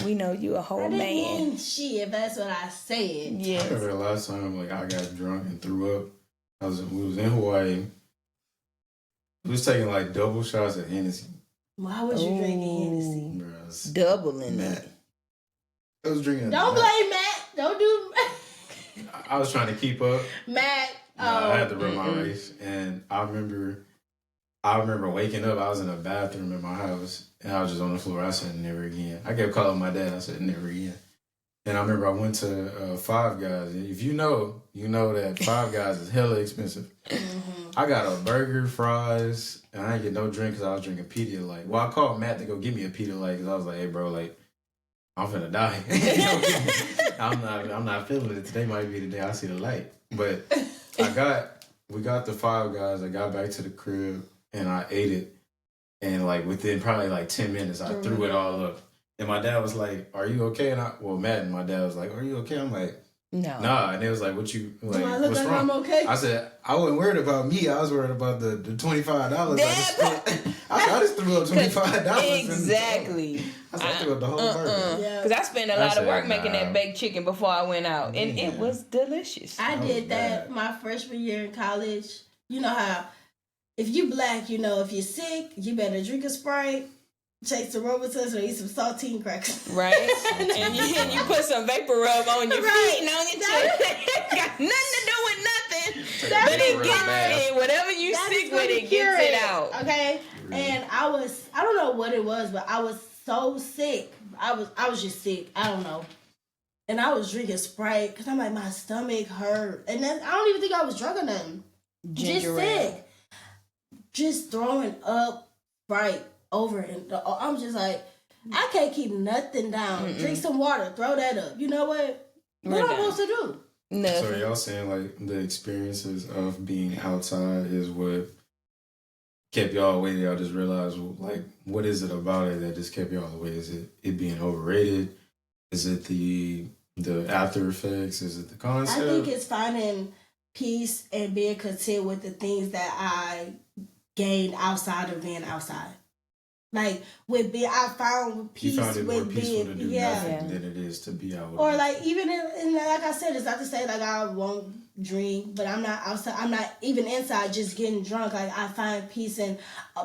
We know you a whole I didn't man. mean she, if that's what I said. I Yes. remember the last time like I got drunk and threw up. We was in Hawaii. We was taking like double shots of Hennessy. Why was you drinking Hennessy? Bro, I was Doubling Matt. it. I was drinking. Don't blame Matt. Don't do I was trying to keep up. Matt. I had to run my race, and I remember waking up. I was in a bathroom in my house, and I was just on the floor. I said, "Never again." I kept calling my dad. I said, "Never again." And I remember I went to Five Guys. If you know that Five Guys is hella expensive. I got a burger, fries, and I didn't get no drink because I was drinking Pedialyte. Well, I called Matt to go get me a Pedialyte because I was like, "Hey, bro, like, I'm finna die. I'm not feeling it. Today might be the day I see the light." But we got the Five Guys. I got back to the crib and I ate it. And like within probably like 10 minutes, I threw it all up. And my dad was like, "Are you okay?" And Matt and my dad was like, "Are you okay?" I'm like, No. "Nah." And they was like, "What you like? Do I look What's like wrong?" I'm okay? I said, I wasn't worried about me. I was worried about the $25. I just threw up $25. Exactly. I threw up the whole burger. Yeah. Because I spent a I lot of work said, making nah. that baked chicken before I went out. And it was delicious. I was did that bad. my freshman year in college. You know how if you black, you know, if you're sick, you better drink a Sprite, take some Robitussin, or eat some saltine crackers. Right? and you put some vapor rub on your feet and on your chest. Got nothing to do with nothing. That's But it real gets bad. it. Whatever you That's sick gonna with, it cure gets it out. Okay? And I don't know what it was, but I was so sick. I was just sick. I don't know. And I was drinking Sprite because I'm like, my stomach hurt. And then I don't even think I was drunk or nothing. Just Ginger ale. sick. Just throwing up Sprite over and I'm just like, I can't keep nothing down. Drink some water, throw that up. You know what? What am I supposed to do? Nothing. So are y'all saying like the experiences of being outside is what kept y'all away? Y'all just realized like what is it about it that just kept y'all away? Is it being overrated? Is it the after effects? Is it the concept? I think it's finding peace and being content with the things that I gained outside of being outside. Like I found peace you found it more with peaceful being to do nothing than it is to be out with Or it. like even in like I said, it's not to say like I won't drink, but I'm not outside. I'm not even inside just getting drunk. Like I find peace in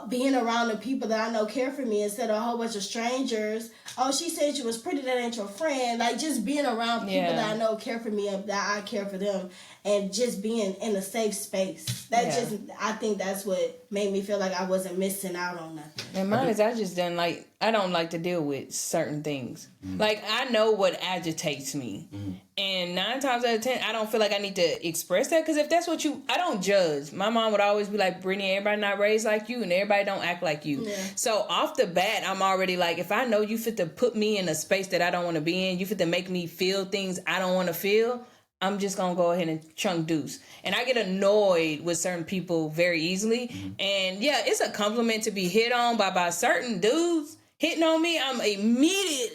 being around the people that I know care for me instead of a whole bunch of strangers. Oh, she said you was pretty. That ain't your friend. Like just being around people that I know care for me, and that I care for them, and just being in a safe space. I think that's what made me feel like I wasn't missing out on nothing. And mine is I don't like to deal with certain things. Like I know what agitates me. And 9 times out of 10, I don't feel like I need to express that. Because if that's what I don't judge. My mom would always be like, Brittany, everybody not raised like you and everybody don't act like you. Yeah. So off the bat, I'm already like, if I know you fit to put me in a space that I don't want to be in, you fit to make me feel things I don't want to feel, I'm just going to go ahead and chunk deuce. And I get annoyed with certain people very easily. And yeah, it's a compliment to be hit on by certain dudes. Hitting on me, I'm immediate.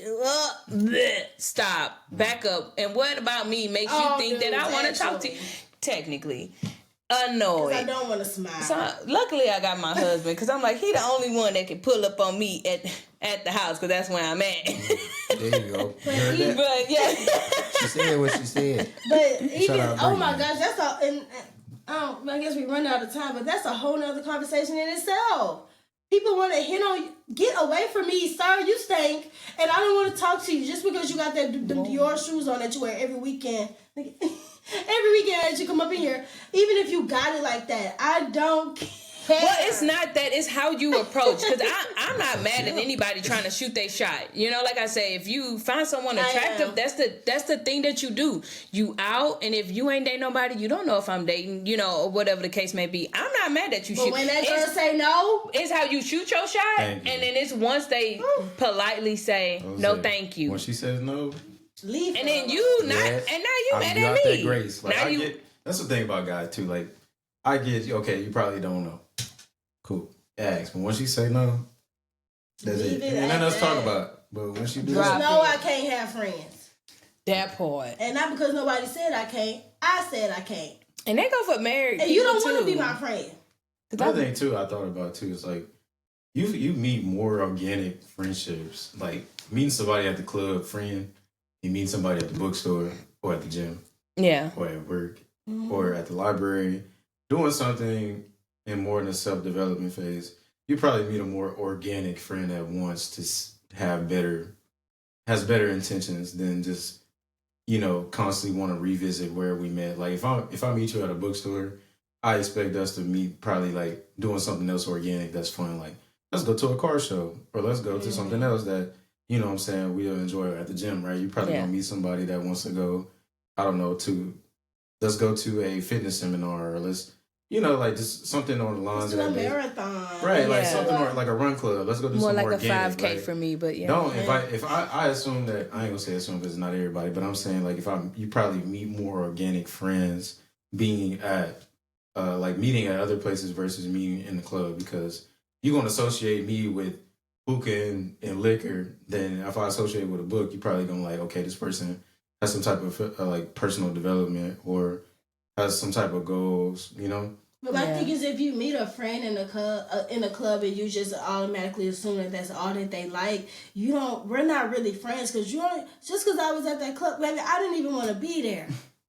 Stop. Back up. And what about me makes you think that I want to talk to you? Technically. Annoyed. I don't want to smile. So, luckily, I got my husband because I'm like, he the only one that can pull up on me at the house because that's where I'm at. There you go. You heard that? But yeah. She said what she said. But even, out, oh my Brittany. gosh, that's all. And I guess we run out of time, but that's a whole nother conversation in itself. People want to hit on you. Get away from me, sir. You stink. And I don't want to talk to you just because you got that Dior shoes on that you wear every weekend. Every weekend that you come up in here. Even if you got it like that, I don't care. Well, it's not that. It's how you approach. Because I'm not mad at anybody trying to shoot their shot. You know, like I say, if you find someone attractive, that's the thing that you do. You out, and if you ain't dating nobody, you don't know if I'm dating, you know, or whatever the case may be. I'm not mad that you shoot. But when that girl say no, it's how you shoot your shot, and then it's once they politely say no, thank you. When she says no, leave. And then you not, and now you mad at me. That grace. Like, now that's the thing about guys too. Like, I get okay, you probably don't know. Cool. Ask. But once she say no, that's it. And then let's talk about it. But when she do that, no, I can't have friends. That part. And not because nobody said I can't. I said I can't. And they go for married. And you don't want to be my friend. Another thing too, I thought about too is like you meet more organic friendships. Like meeting somebody at the club, friend. You meet somebody at the bookstore or at the gym. Yeah. Or at work. Or at the library. Doing something in more than a self-development phase. You probably meet a more organic friend that wants to has better intentions than just, you know, constantly want to revisit where we met. Like if I meet you at a bookstore, I expect us to meet probably like doing something else organic that's fun. Like let's go to a car show or let's go to something else that, you know what I'm saying, we'll enjoy at the gym, right? You probably gonna meet somebody that wants to go, I don't know, let's go to a fitness seminar or let's, you know, like just something on the lines of a marathon. Right, like something like a run club. Let's go do more some like organic. a 5K for me, but yeah. Don't if I assume that I ain't gonna say assume because it's not everybody, but I'm saying like you probably meet more organic friends being at like meeting at other places versus meeting in the club because you're gonna associate me with hookah and liquor. Then if I associate with a book, you're probably gonna like, okay, this person has some type of like personal development or has some type of goals, you know. But my thing is, if you meet a friend in a club and you just automatically assume that that's all that they like, we're not really friends because just because I was at that club, baby, I didn't even want to be there.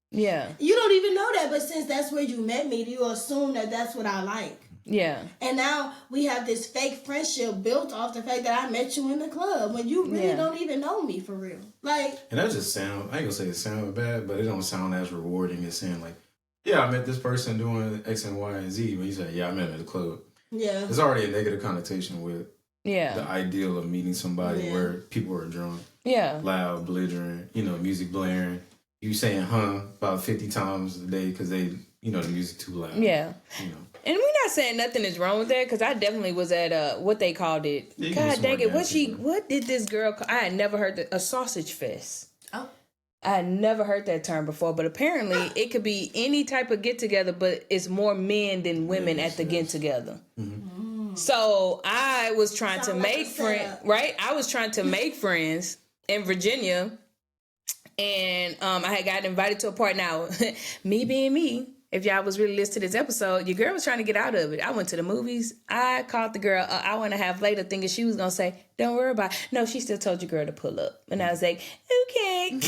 Yeah. You don't even know that, but since that's where you met me, you assume that that's what I like. Yeah. And now we have this fake friendship built off the fact that I met you in the club when you really don't even know me for real. Like, and that just I ain't gonna say it sounds bad, but it don't sound as rewarding as saying like, yeah, I met this person doing X and Y and Z. But you say, yeah, I met him at the club. Yeah. There's already a negative connotation with the ideal of meeting somebody where people are drunk. Yeah. Loud, belligerent, you know, music blaring. You saying about 50 times a day because they, you know, the music too loud. Yeah. You know. And we're not saying nothing is wrong with that because I definitely was at what they called it. Yeah, God dang it. What did this girl call? I had never heard a sausage fest. Oh. I had never heard that term before, but apparently it could be any type of get together, but it's more men than women at the get together. Mm-hmm. So I was trying to make friends, right? I was trying to make friends in Virginia, and I had gotten invited to a party. Now, me being me, if y'all was really listening to this episode, your girl was trying to get out of it. I went to the movies. I called the girl an hour and a half later thinking she was going to say, don't worry about it. No, she still told your girl to pull up. And I was like, okay.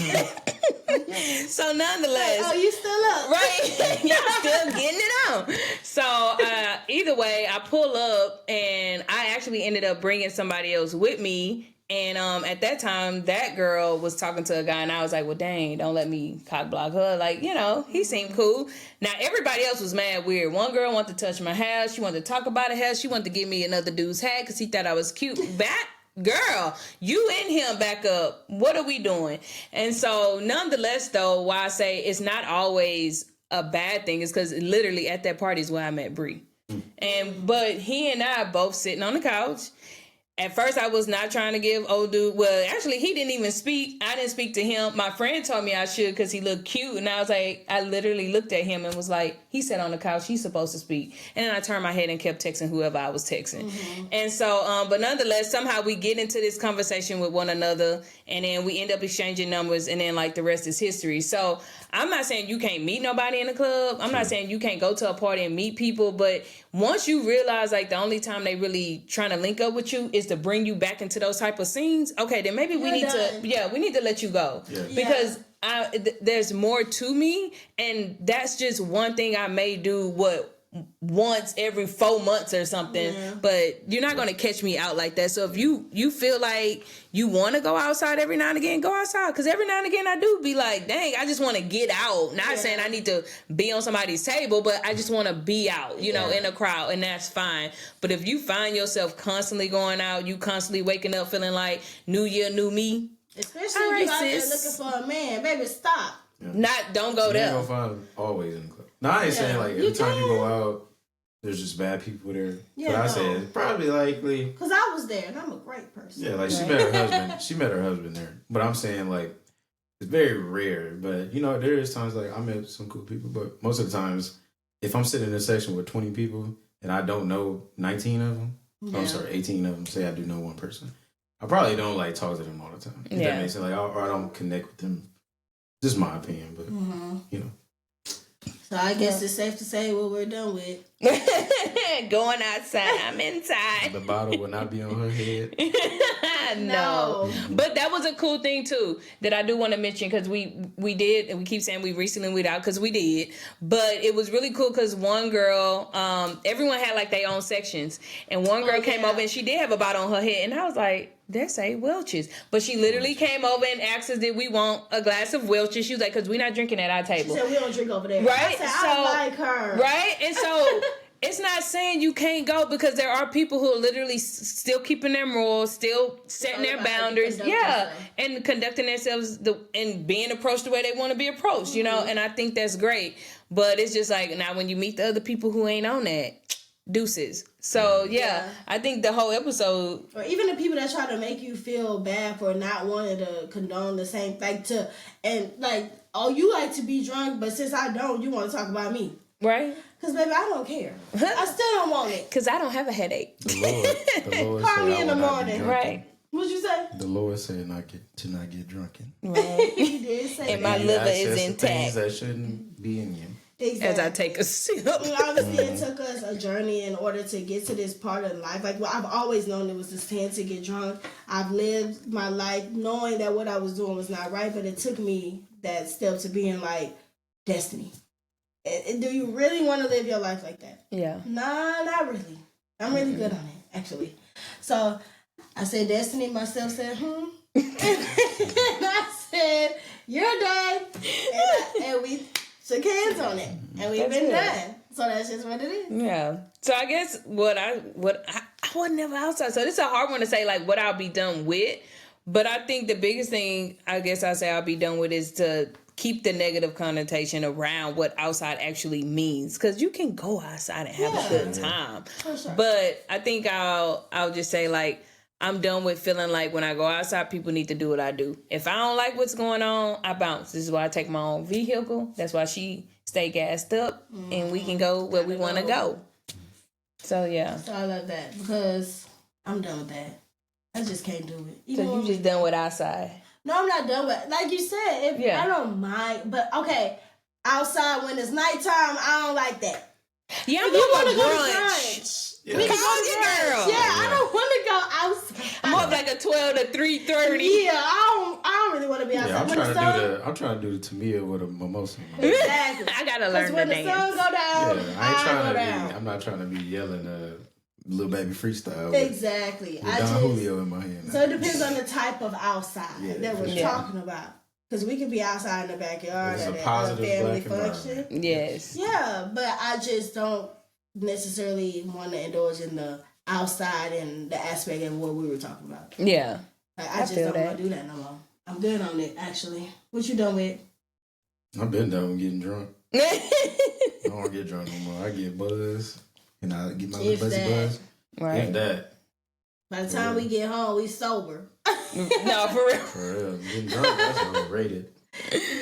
So nonetheless. Oh, you still up. Right. Y'all still getting it on. So either way, I pull up and I actually ended up bringing somebody else with me. And at that time, that girl was talking to a guy, and I was like, well, dang, don't let me cock block her. Like, you know, he seemed cool. Now, everybody else was mad weird. One girl wanted to touch my hair. She wanted to talk about her hair. She wanted to give me another dude's hat because he thought I was cute. That girl, you and him back up. What are we doing? And so, nonetheless, though, why I say it's not always a bad thing is because literally at that party is where I met Bree. But he and I both sitting on the couch. At first, I was not trying to give old dude. Well, actually, he didn't even speak. I didn't speak to him. My friend told me I should because he looked cute. And I was like, I literally looked at him and was like, he sat on the couch. He's supposed to speak. And then I turned my head and kept texting whoever I was texting. Mm-hmm. And so, but nonetheless, somehow we get into this conversation with one another. And then we end up exchanging numbers. And then, like, the rest is history. So I'm not saying you can't meet nobody in the club. I'm not saying you can't go to a party and meet people. But once you realize, like, the only time they really trying to link up with you is to bring you back into those type of scenes, okay, then maybe we need to let you go. Yeah. Because there's more to me, and that's just one thing I may do what once every 4 months or something. Yeah. But you're not gonna catch me out like that. So if you feel like you want to go outside every now and again, go outside. Because every now and again I do be like, dang, I just want to get out. Not saying I need to be on somebody's table, but I just want to be out, you know, in a crowd, and that's fine. But if you find yourself constantly going out, you constantly waking up feeling like new year, new me. Especially All if you right, out there sis. looking for a man, baby, stop. Don't go You there. ain't gonna find always in the club. No, I ain't saying like every You time you can. go out, there's just bad people there. Yeah, but I no. said it's probably likely. Because I was there, and I'm a great person. Yeah, like she met her husband. She met her husband there. But I'm saying like it's very rare. But you know, there is times like I met some cool people. But most of the times, if I'm sitting in a section with 20 people and I don't know 19 of them, I'm sorry, 18 of them. Say I do know one person. I probably don't like talk to them all the time. If that makes sense. Like, or I don't connect with them. Just my opinion, but you know. So I guess it's safe to say what we're done with. Going outside, I'm inside. The bottle will not be on her head. No. But that was a cool thing too that I do want to mention, because we did, and we keep saying we recently went out because we did, but it was really cool because one girl, everyone had like their own sections, and one girl came over and she did have a bottle on her head, and I was like, that's a Welch's. But she literally came over and asked us, did we want a glass of Welch's? She was like, because we're not drinking at our table. She said, we don't drink over there. Right? I said, I like her. Right? And so it's not saying you can't go, because there are people who are literally still keeping their morals, still setting their boundaries. And conducting themselves and being approached the way they want to be approached, you know? And I think that's great. But it's just like, now when you meet the other people who ain't on that, deuces. So I think the whole episode, or even the people that try to make you feel bad for not wanting to condone the same, you like to be drunk, but since I don't, you want to talk about me, right? Because baby, I don't care. I still don't want it. Because I don't have a headache. The Lord Call said, me in the I will not be morning. drunken. Right. What'd you say? The Lord said to not get drunken. Right. He did say And that. my You liver access is to intact. things that shouldn't be in you. Exactly. As I take a sip. Obviously, it took us a journey in order to get to this part of life. Like, I've always known it was the sin to get drunk. I've lived my life knowing that what I was doing was not right, but it took me that step to being like, destiny. Do you really want to live your life like that? Yeah. Nah, not really. I'm really good on it, actually. So I said, destiny. Myself said, and I said, you're done. And we shook hands on it, and we've been done. So that's just what it is. Yeah. So I guess I was never outside. So this is a hard one to say, like, what I'll be done with. But I think the biggest thing I guess I'll say I'll be done with is to keep the negative connotation around what outside actually means. Because you can go outside and have a good time. For sure. But I think I'll just say, like, I'm done with feeling like when I go outside, people need to do what I do. If I don't like what's going on, I bounce. This is why I take my own vehicle. That's why she stay gassed up, and we can go where we want to go. So, yeah. So I love that, because I'm done with that. I just can't do it. So you just done with outside? No, I'm not done with it. Like you said, I don't mind. But, okay, outside when it's nighttime, I don't like that. Yeah, I'm If you more want of to a go to brunch. brunch, Yeah. we can Call go to your brunch. girl. Yeah, I don't want to go outside. I'm more of like a 12 to 3:30. Yeah, I don't really want to be outside. Yeah, I'm When trying the sun- I'm trying to do the Tamia with a mimosa. Exactly. I gotta Because learn to when the dance. sun go down, Yeah, I ain't I trying go to down. be. I'm not trying to be yelling little baby freestyle. Exactly. With Don Julio in my hand. So it depends on the type of outside that we're Yeah. talking about. Because we could be outside in the backyard It's a at a positive family black function. environment. Yes. Yeah, but I just don't necessarily want to indulge in the outside and the aspect of what we were talking about. Yeah. Like, I just feel don't that. want to do that no more. I'm good on it, actually. What you done with? I've been done with getting drunk. I don't get drunk no more. I get buzz, and I get my If little buzzy that. buzz. Right. If that. By the time we get home, we sober. No, for real. For real. Getting drunk, that's overrated.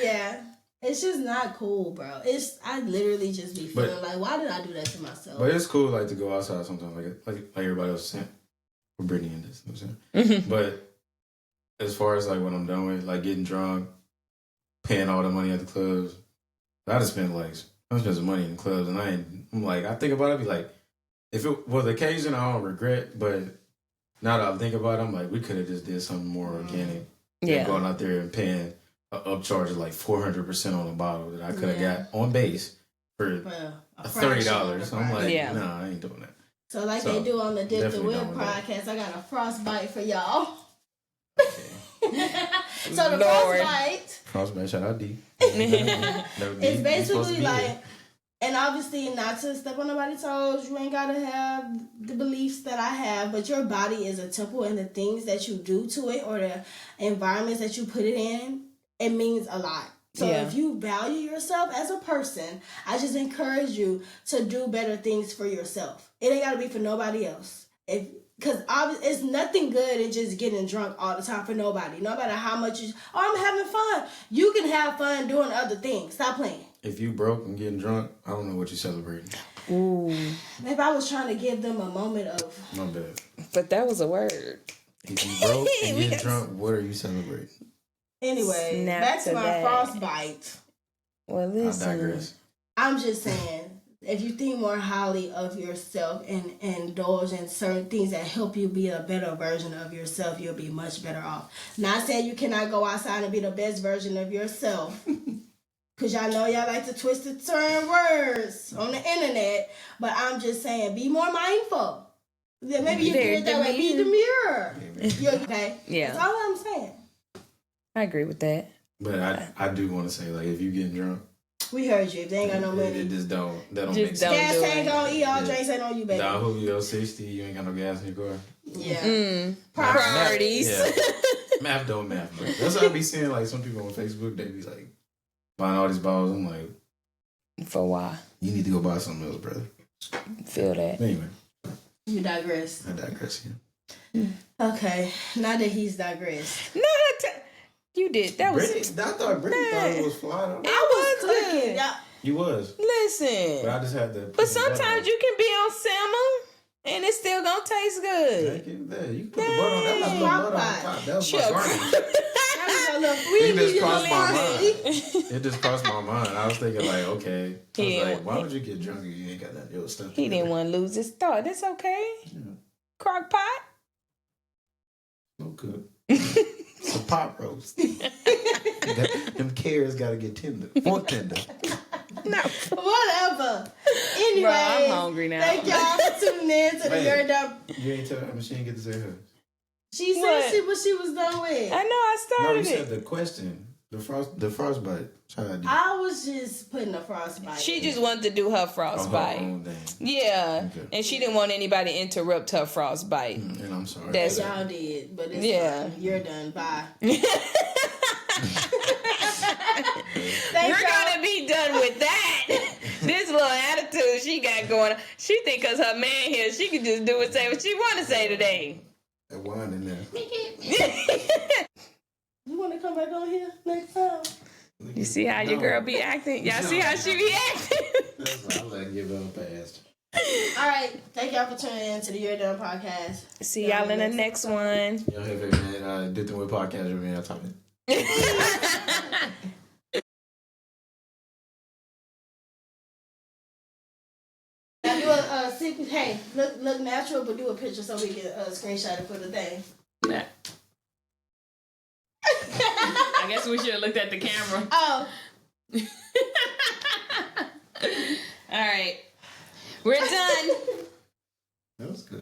Yeah. It's just not cool, bro. I literally just be feeling like, why did I do that to myself? But it's cool, like, to go outside sometimes, like everybody else is saying. For Brittany and this, you know what I'm saying? But as far as, like, what I'm done with, like, getting drunk, paying all the money at the clubs, I just spent some money in the clubs, and I think about it, I be like, if it was the occasion, I don't regret, but now that I think about it, I'm like, we could have just did something more organic. Yeah. Than going out there and paying an upcharge of like 400% on a bottle that I could have got on base for $30. I'm like, Yeah. nah, I ain't doing that. So like So, they do on the Dip the definitely Whip down with that. podcast, I got a frostbite for y'all. Okay. So the Lord. frostbite Frostbite, shout out D. is basically like, and obviously not to step on nobody's toes, you ain't gotta have the beliefs that I have, but your body is a temple, and the things that you do to it or the environments that you put it in, it means a lot. So Yeah. if you value yourself as a person, I just encourage you to do better things for yourself. It ain't gotta be for nobody else. Because it's nothing good in just getting drunk all the time for nobody. No matter how much I'm having fun. You can have fun doing other things. Stop playing. If you broke and getting drunk, I don't know what you're celebrating. Ooh. Maybe I was trying to give them a moment of... My bad. But that was a word. If you broke and We getting got- drunk, what are you celebrating? Anyway, Snap back to to my that. frostbite. Well, I listen. digress. I'm just saying, if you think more highly of yourself and indulge in certain things that help you be a better version of yourself, you'll be much better off. Not saying you cannot go outside and be the best version of yourself. Because y'all know y'all like to twist and turn words on the internet. But I'm just saying, be more mindful. Maybe you do it that way. Be demure. You're okay? Yeah. That's all I'm saying. I agree with that. But I do want to say, like, if you getting drunk, We heard you. If they ain't got no money. it just don't, that don't Just make don't sense. Gas do tank it. on, eat all Yeah. drinks ain't on you, baby. Down Julio 60, you ain't got no gas in your car. Yeah. Priorities. Yeah. Math don't math, bro. That's what I be seeing, like, some people on Facebook, they be like, buying all these bottles. I'm like, For why? you need to go buy something else, brother. Feel that. Anyway, You digress. I digress here. Okay. Now that he's digressed. No, you did. That was. Brittany, I thought Brittany thought it was flying. It was cooking. good. Y'all, You was. But Listen. I just had to. But sometimes you can be on simmer and it's still gonna taste good. Thank you. There, you can put the butter on. That was no butter on top. That was Sure. my garnish. that was a little It just freebie, crossed my little mind. It just crossed my mind. I was thinking like, okay. I was Yeah. like, why would you get drunk if you ain't got that your stuff? He didn't want to lose his thought. That's okay. Crock pot. No good. It's a pot roast. Them carrots got to get tender. More tender. No. Whatever. Anyway, Bruh, I'm hungry now. Thank y'all for tuning in to the Wait. You're Done. You ain't tell her. She ain't get to say her. She said What? what she was done with. I know I No, started you it. said the question. The frostbite. Shout out to you. I was just putting a frostbite. She just wanted to do her frostbite. own thing. Yeah. Okay. And she didn't want anybody to interrupt her frostbite. And I'm sorry. That's- Y'all did, but it's Yeah. fine. You're done. Bye. We're Thank y'all. gonna be done with that. This little attitude she got going on. She think cause her man here, she can just do and say what she want to say today. That wine in there. You want to come back on here next time? You see how your girl be acting? Y'all see how she be acting? I'll let give her a pass. All right. Thank y'all for tuning in to the You're Done podcast. See y'all in the next one. Y'all have it, man. Did the with podcast with me. I'll talk it. Now do a secret. Hey, look natural, but do a picture so we can screenshot it for the thing. I guess we should have looked at the camera. Oh. All right. We're done. That was good.